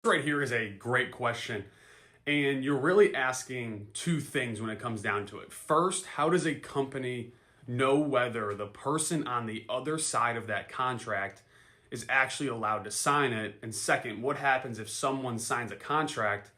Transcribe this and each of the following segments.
Right here is a great question. And you're really asking two things when it comes down to it. First, how does a company know whether the person on the other side of that contract is actually allowed to sign it? And second, what happens if someone signs a contract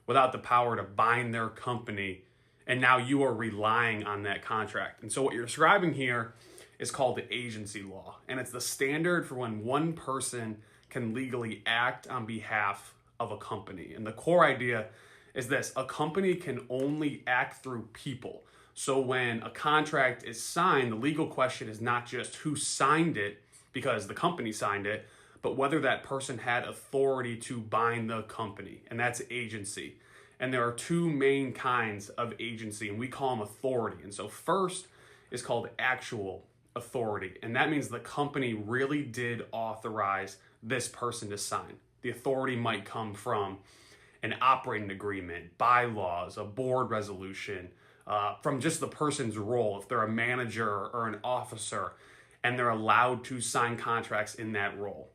without the power to bind their company and now you are relying on that contract? And so, what you're describing here is called the agency law, and it's the standard for when one person can legally act on behalf of a company. And the core idea is this: a company can only act through people. So when a contract is signed, the legal question is not just who signed it because the company signed it, but whether that person had authority to bind the company, and that's agency. And there are two main kinds of agency, and we call them authority. And so first is called actual authority, and that means the company really did authorize this person to sign. The authority might come from an operating agreement, bylaws, a board resolution, from just the person's role, if they're a manager or an officer, and they're allowed to sign contracts in that role.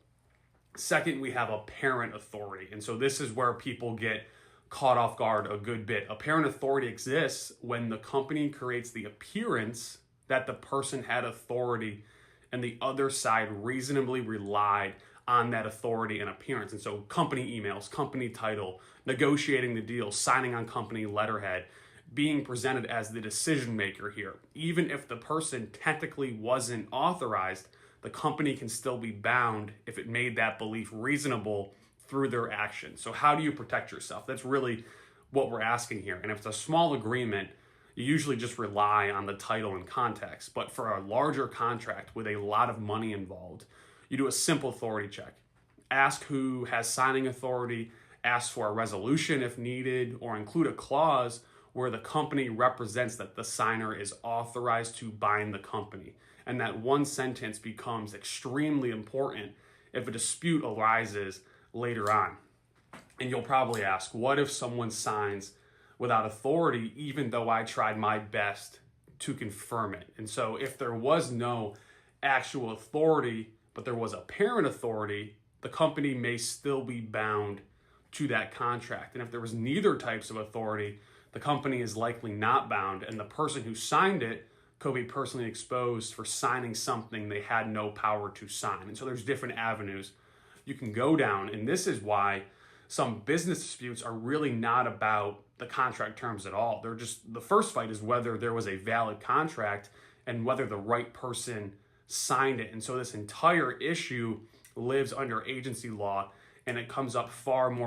Second, we have apparent authority. And so this is where people get caught off guard a good bit. Apparent authority exists when the company creates the appearance that the person had authority and the other side reasonably relied on that authority and appearance. And so company emails, company title, negotiating the deal, signing on company letterhead, being presented as the decision maker here. Even if the person technically wasn't authorized, the company can still be bound if it made that belief reasonable through their actions. So how do you protect yourself? That's really what we're asking here. And if it's a small agreement, you usually just rely on the title and context. But for a larger contract with a lot of money involved, you do a simple authority check. Ask who has signing authority, ask for a resolution if needed, or include a clause where the company represents that the signer is authorized to bind the company. And that one sentence becomes extremely important if a dispute arises later on. And you'll probably ask, what if someone signs without authority, even though I tried my best to confirm it? And so if there was no actual authority, but there was apparent authority, the company may still be bound to that contract. And if there was neither types of authority, the company is likely not bound, and the person who signed it could be personally exposed for signing something they had no power to sign. And so there's different avenues you can go down, and this is why some business disputes are really not about the contract terms at all. They're just, the first fight is whether there was a valid contract and whether the right person signed it. And so this entire issue lives under agency law, and it comes up far more